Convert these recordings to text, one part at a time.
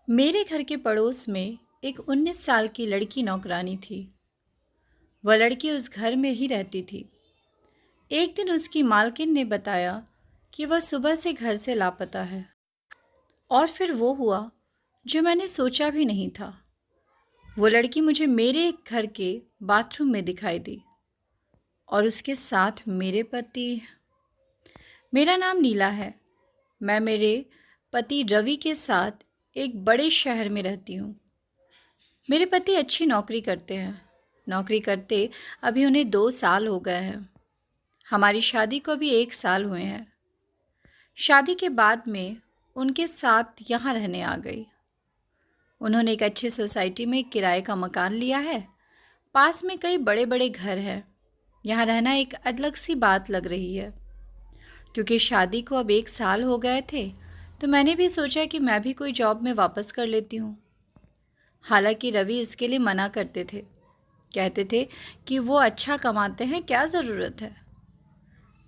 मेरे घर के पड़ोस में एक 19 साल की लड़की नौकरानी थी। वह लड़की उस घर में ही रहती थी। एक दिन उसकी मालकिन ने बताया कि वह सुबह से घर से लापता है। और फिर वो हुआ जो मैंने सोचा भी नहीं था। वो लड़की मुझे मेरे घर के बाथरूम में दिखाई दी और उसके साथ मेरे पति। मेरा नाम नीला है। मैं मेरे पति रवि के साथ एक बड़े शहर में रहती हूँ। मेरे पति अच्छी नौकरी करते हैं। नौकरी करते अभी उन्हें 2 साल हो गए हैं। हमारी शादी को अभी 1 साल हुए हैं। शादी के बाद में उनके साथ यहाँ रहने आ गई। उन्होंने एक अच्छी सोसाइटी में किराए का मकान लिया है। पास में कई बड़े बड़े घर हैं। यहाँ रहना एक अलग सी बात लग रही है। क्योंकि शादी को अब 1 साल हो गए थे तो मैंने भी सोचा कि मैं भी कोई जॉब में वापस कर लेती हूँ। हालांकि रवि इसके लिए मना करते थे। कहते थे कि वो अच्छा कमाते हैं, क्या ज़रूरत है।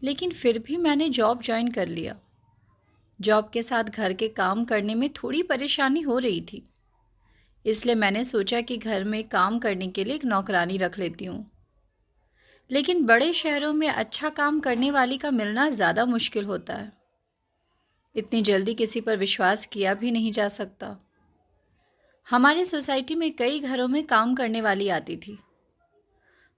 लेकिन फिर भी मैंने जॉब ज्वाइन कर लिया। जॉब के साथ घर के काम करने में थोड़ी परेशानी हो रही थी। इसलिए मैंने सोचा कि घर में काम करने के लिए एक नौकरानी रख लेती हूँ। लेकिन बड़े शहरों में अच्छा काम करने वाली का मिलना ज़्यादा मुश्किल होता है। इतनी जल्दी किसी पर विश्वास किया भी नहीं जा सकता। हमारी सोसाइटी में कई घरों में काम करने वाली आती थी।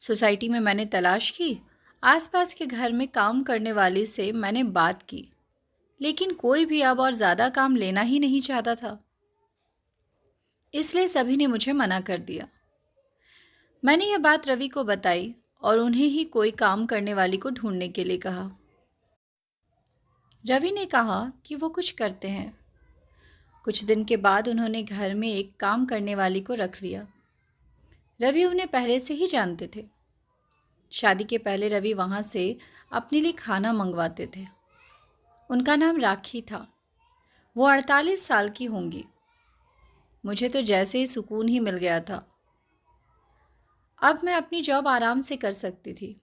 सोसाइटी में मैंने तलाश की। आसपास के घर में काम करने वाली से मैंने बात की, लेकिन कोई भी अब और ज़्यादा काम लेना ही नहीं चाहता था। इसलिए सभी ने मुझे मना कर दिया। मैंने यह बात रवि को बताई और उन्हें ही कोई काम करने वाली को ढूंढने के लिए कहा। रवि ने कहा कि वो कुछ करते हैं। कुछ दिन के बाद उन्होंने घर में एक काम करने वाली को रख लिया। रवि उन्हें पहले से ही जानते थे। शादी के पहले रवि वहाँ से अपने लिए खाना मंगवाते थे। उनका नाम राखी था। वो 48 साल की होंगी। मुझे तो जैसे ही सुकून ही मिल गया था। अब मैं अपनी जॉब आराम से कर सकती थी।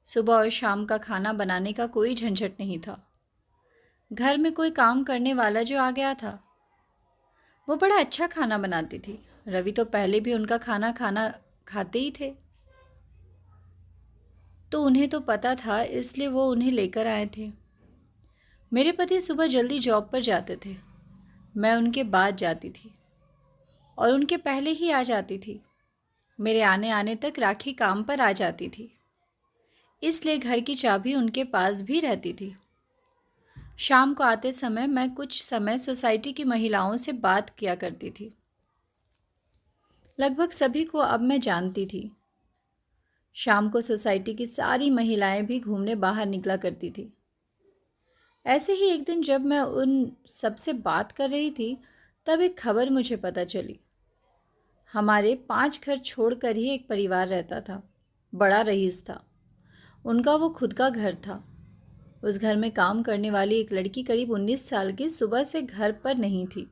सुबह और शाम का खाना बनाने का कोई झंझट नहीं था। घर में कोई काम करने वाला जो आ गया था, वो बड़ा अच्छा खाना बनाती थी। रवि तो पहले भी उनका खाना खाना खाते ही थे, तो उन्हें तो पता था, इसलिए वो उन्हें लेकर आए थे। मेरे पति सुबह जल्दी जॉब पर जाते थे। मैं उनके बाद जाती थी और उनके पहले ही आ जाती थी। मेरे आने आने तक राखी काम पर आ जाती थी, इसलिए घर की चाबी उनके पास भी रहती थी। शाम को आते समय मैं कुछ समय सोसाइटी की महिलाओं से बात किया करती थी। लगभग सभी को अब मैं जानती थी। शाम को सोसाइटी की सारी महिलाएं भी घूमने बाहर निकला करती थी। ऐसे ही एक दिन जब मैं उन सबसे बात कर रही थी, तब एक खबर मुझे पता चली। हमारे 5 घर छोड़कर ही एक परिवार रहता था। बड़ा रईस था। उनका वो खुद का घर था। उस घर में काम करने वाली एक लड़की करीब 19 साल की सुबह से घर पर नहीं थी।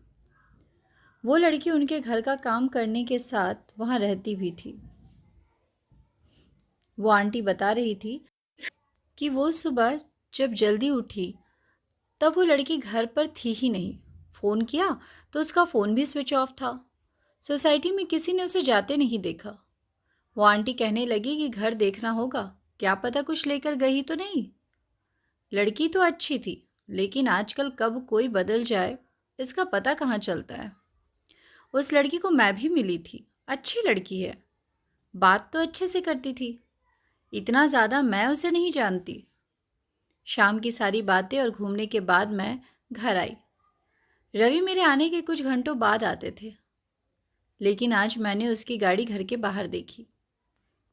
वो लड़की उनके घर का काम करने के साथ वहाँ रहती भी थी। वो आंटी बता रही थी कि वो सुबह जब जल्दी उठी तब वो लड़की घर पर थी ही नहीं। फ़ोन किया तो उसका फ़ोन भी स्विच ऑफ था। सोसाइटी में किसी ने उसे जाते नहीं देखा। वो आंटी कहने लगी कि घर देखना होगा, क्या पता कुछ लेकर गई तो नहीं। लड़की तो अच्छी थी, लेकिन आजकल कब कोई बदल जाए इसका पता कहाँ चलता है। उस लड़की को मैं भी मिली थी। अच्छी लड़की है। बात तो अच्छे से करती थी। इतना ज़्यादा मैं उसे नहीं जानती। शाम की सारी बातें और घूमने के बाद मैं घर आई। रवि मेरे आने के कुछ घंटों बाद आते थे, लेकिन आज मैंने उसकी गाड़ी घर के बाहर देखी।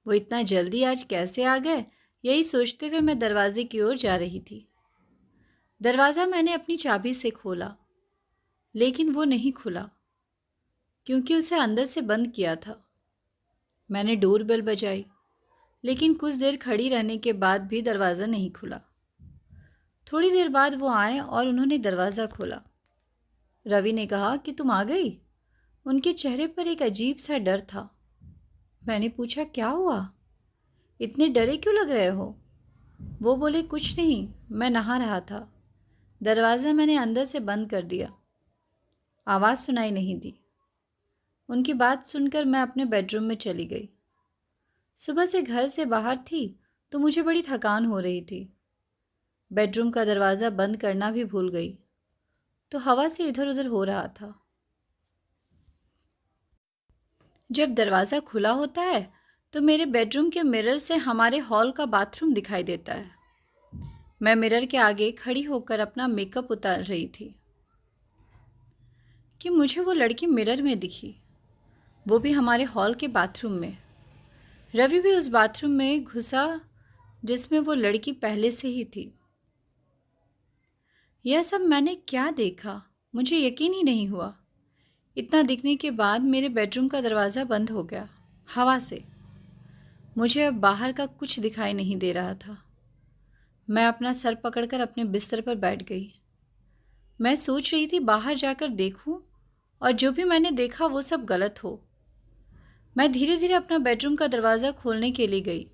वो इतना जल्दी आज कैसे आ गए, यही सोचते हुए मैं दरवाजे की ओर जा रही थी। दरवाज़ा मैंने अपनी चाबी से खोला, लेकिन वो नहीं खुला क्योंकि उसे अंदर से बंद किया था। मैंने डोरबेल बजाई, लेकिन कुछ देर खड़ी रहने के बाद भी दरवाज़ा नहीं खुला। थोड़ी देर बाद वो आए और उन्होंने दरवाज़ा खोला। रवि ने कहा कि तुम आ गई। उनके चेहरे पर एक अजीब सा डर था। मैंने पूछा, क्या हुआ? इतने डरे क्यों लग रहे हो? वो बोले, कुछ नहीं, मैं नहा रहा था। दरवाज़ा मैंने अंदर से बंद कर दिया। आवाज़ सुनाई नहीं दी। उनकी बात सुनकर मैं अपने बेडरूम में चली गई। सुबह से घर से बाहर थी तो मुझे बड़ी थकान हो रही थी। बेडरूम का दरवाज़ा बंद करना भी भूल गई तो हवा से इधर उधर हो रहा था। जब दरवाज़ा खुला होता है तो मेरे बेडरूम के मिरर से हमारे हॉल का बाथरूम दिखाई देता है। मैं मिरर के आगे खड़ी होकर अपना मेकअप उतार रही थी कि मुझे वो लड़की मिरर में दिखी, वो भी हमारे हॉल के बाथरूम में। रवि भी उस बाथरूम में घुसा जिसमें वो लड़की पहले से ही थी। यह सब मैंने क्या देखा, मुझे यकीन ही नहीं हुआ। इतना दिखने के बाद मेरे बेडरूम का दरवाज़ा बंद हो गया हवा से। मुझे अब बाहर का कुछ दिखाई नहीं दे रहा था। मैं अपना सर पकड़कर अपने बिस्तर पर बैठ गई। मैं सोच रही थी बाहर जाकर देखूं और जो भी मैंने देखा वो सब गलत हो। मैं धीरे धीरे अपना बेडरूम का दरवाज़ा खोलने के लिए गई।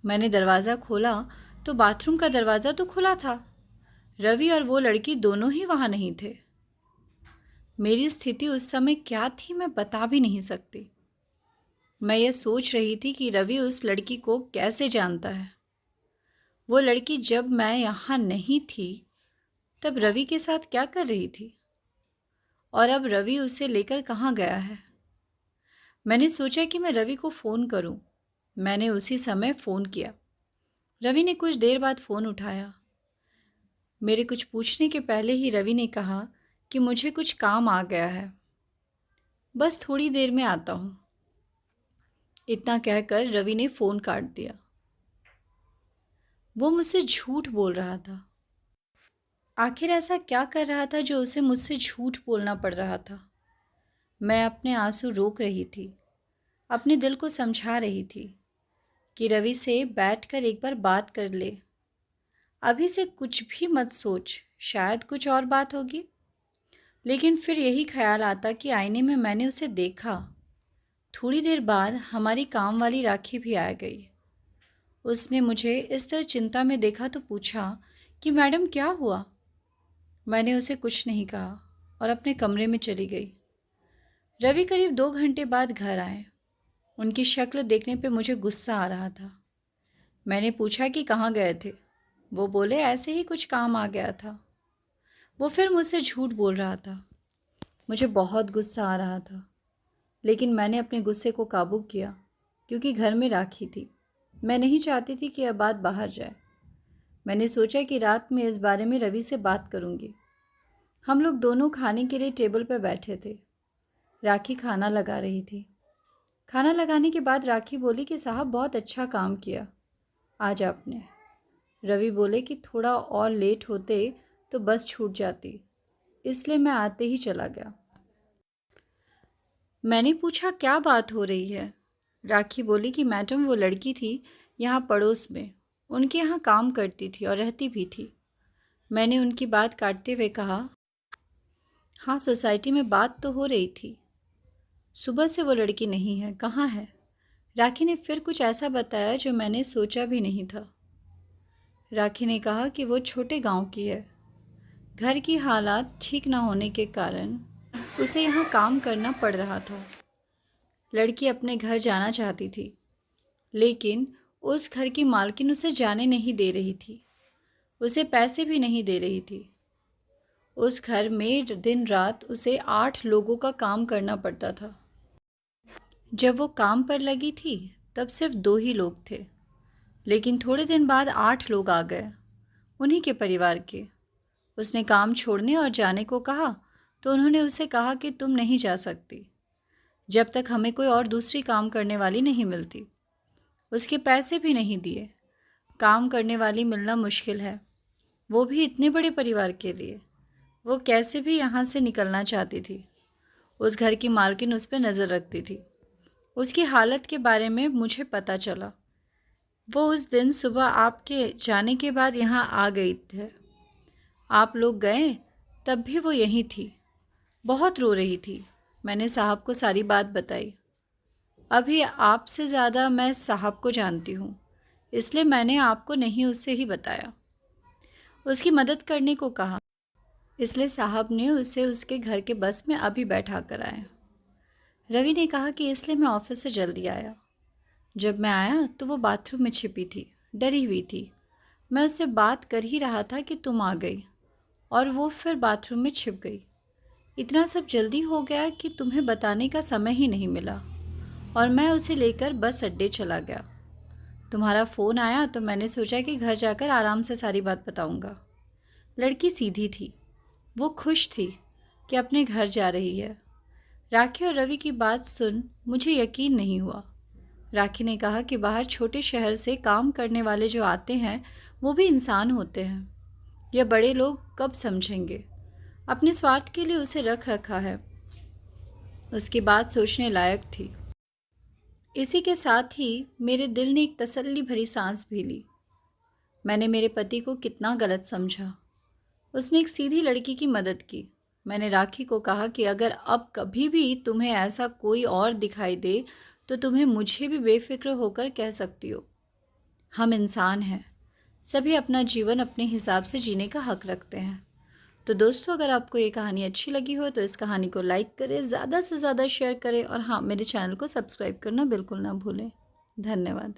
मैंने दरवाज़ा खोला तो बाथरूम का दरवाज़ा तो खुला था। रवि और वो लड़की दोनों ही वहाँ नहीं थे। मेरी स्थिति उस समय क्या थी मैं बता भी नहीं सकती। मैं ये सोच रही थी कि रवि उस लड़की को कैसे जानता है। वो लड़की जब मैं यहाँ नहीं थी तब रवि के साथ क्या कर रही थी और अब रवि उसे लेकर कहाँ गया है। मैंने सोचा कि मैं रवि को फ़ोन करूं। मैंने उसी समय फ़ोन किया। रवि ने कुछ देर बाद फ़ोन उठाया। मेरे कुछ पूछने के पहले ही रवि ने कहा कि मुझे कुछ काम आ गया है, बस थोड़ी देर में आता हूँ। इतना कहकर रवि ने फ़ोन काट दिया। वो मुझसे झूठ बोल रहा था। आखिर ऐसा क्या कर रहा था जो उसे मुझसे झूठ बोलना पड़ रहा था। मैं अपने आंसू रोक रही थी, अपने दिल को समझा रही थी कि रवि से बैठकर एक बार बात कर ले। अभी से कुछ भी मत सोच, शायद कुछ और बात होगी। लेकिन फिर यही ख्याल आता कि आईने में मैंने उसे देखा। थोड़ी देर बाद हमारी काम वाली राखी भी आ गई। उसने मुझे इस तरह चिंता में देखा तो पूछा कि मैडम क्या हुआ। मैंने उसे कुछ नहीं कहा और अपने कमरे में चली गई। रवि करीब 2 घंटे बाद घर आए। उनकी शक्ल देखने पे मुझे गुस्सा आ रहा था। मैंने पूछा कि कहाँ गए थे। वो बोले ऐसे ही कुछ काम आ गया था। वो फिर मुझसे झूठ बोल रहा था। मुझे बहुत गुस्सा आ रहा था, लेकिन मैंने अपने गुस्से को काबू किया क्योंकि घर में राखी थी। मैं नहीं चाहती थी कि यह बात बाहर जाए। मैंने सोचा कि रात में इस बारे में रवि से बात करूंगी। हम लोग दोनों खाने के लिए टेबल पर बैठे थे। राखी खाना लगा रही थी। खाना लगाने के बाद राखी बोली कि साहब बहुत अच्छा काम किया आज आपने। रवि बोले कि थोड़ा और लेट होते तो बस छूट जाती, इसलिए मैं आते ही चला गया। मैंने पूछा क्या बात हो रही है। राखी बोली कि मैडम वो लड़की थी यहाँ पड़ोस में, उनके यहाँ काम करती थी और रहती भी थी। मैंने उनकी बात काटते हुए कहा हाँ सोसाइटी में बात तो हो रही थी। सुबह से वो लड़की नहीं है, कहाँ है। राखी ने फिर कुछ ऐसा बताया जो मैंने सोचा भी नहीं था। राखी ने कहा कि वो छोटे गांव की है। घर की हालात ठीक ना होने के कारण उसे यहाँ काम करना पड़ रहा था। लड़की अपने घर जाना चाहती थी, लेकिन उस घर की मालकिन उसे जाने नहीं दे रही थी। उसे पैसे भी नहीं दे रही थी। उस घर में दिन रात उसे 8 लोगों का काम करना पड़ता था। जब वो काम पर लगी थी तब सिर्फ 2 ही लोग थे, लेकिन थोड़े दिन बाद 8 लोग आ गए, उन्हीं के परिवार के। उसने काम छोड़ने और जाने को कहा तो उन्होंने उसे कहा कि तुम नहीं जा सकती जब तक हमें कोई और दूसरी काम करने वाली नहीं मिलती। उसके पैसे भी नहीं दिए। काम करने वाली मिलना मुश्किल है, वो भी इतने बड़े परिवार के लिए। वो कैसे भी यहाँ से निकलना चाहती थी। उस घर की मालकिन उस पर नज़र रखती थी। उसकी हालत के बारे में मुझे पता चला। वो उस दिन सुबह आपके जाने के बाद यहाँ आ गई थे। आप लोग गए तब भी वो यहीं थी। बहुत रो रही थी। मैंने साहब को सारी बात बताई। अभी आपसे ज़्यादा मैं साहब को जानती हूँ, इसलिए मैंने आपको नहीं उससे ही बताया। उसकी मदद करने को कहा। इसलिए साहब ने उसे उसके घर के बस में अभी बैठा कर आए। रवि ने कहा कि इसलिए मैं ऑफिस से जल्दी आया। जब मैं आया तो वो बाथरूम में छिपी थी, डरी हुई थी। मैं उससे बात कर ही रहा था कि तुम आ गई और वो फिर बाथरूम में छिप गई। इतना सब जल्दी हो गया कि तुम्हें बताने का समय ही नहीं मिला और मैं उसे लेकर बस अड्डे चला गया। तुम्हारा फ़ोन आया तो मैंने सोचा कि घर जाकर आराम से सारी बात बताऊंगा। लड़की सीधी थी। वो खुश थी कि अपने घर जा रही है। राखी और रवि की बात सुन मुझे यकीन नहीं हुआ। राखी ने कहा कि बाहर छोटे शहर से काम करने वाले जो आते हैं वो भी इंसान होते हैं। यह बड़े लोग कब समझेंगे? अपने स्वार्थ के लिए उसे रख रखा है। उसकी बात सोचने लायक थी। इसी के साथ ही मेरे दिल ने एक तसल्ली भरी सांस भी ली। मैंने मेरे पति को कितना गलत समझा। उसने एक सीधी लड़की की मदद की। मैंने राखी को कहा कि अगर अब कभी भी तुम्हें ऐसा कोई और दिखाई दे तो तुम्हें मुझे भी बेफिक्र होकर कह सकती हो। हम इंसान हैं, सभी अपना जीवन अपने हिसाब से जीने का हक रखते हैं। तो दोस्तों, अगर आपको ये कहानी अच्छी लगी हो तो इस कहानी को लाइक करें, ज़्यादा से ज़्यादा शेयर करें और हाँ, मेरे चैनल को सब्सक्राइब करना बिल्कुल ना भूलें। धन्यवाद।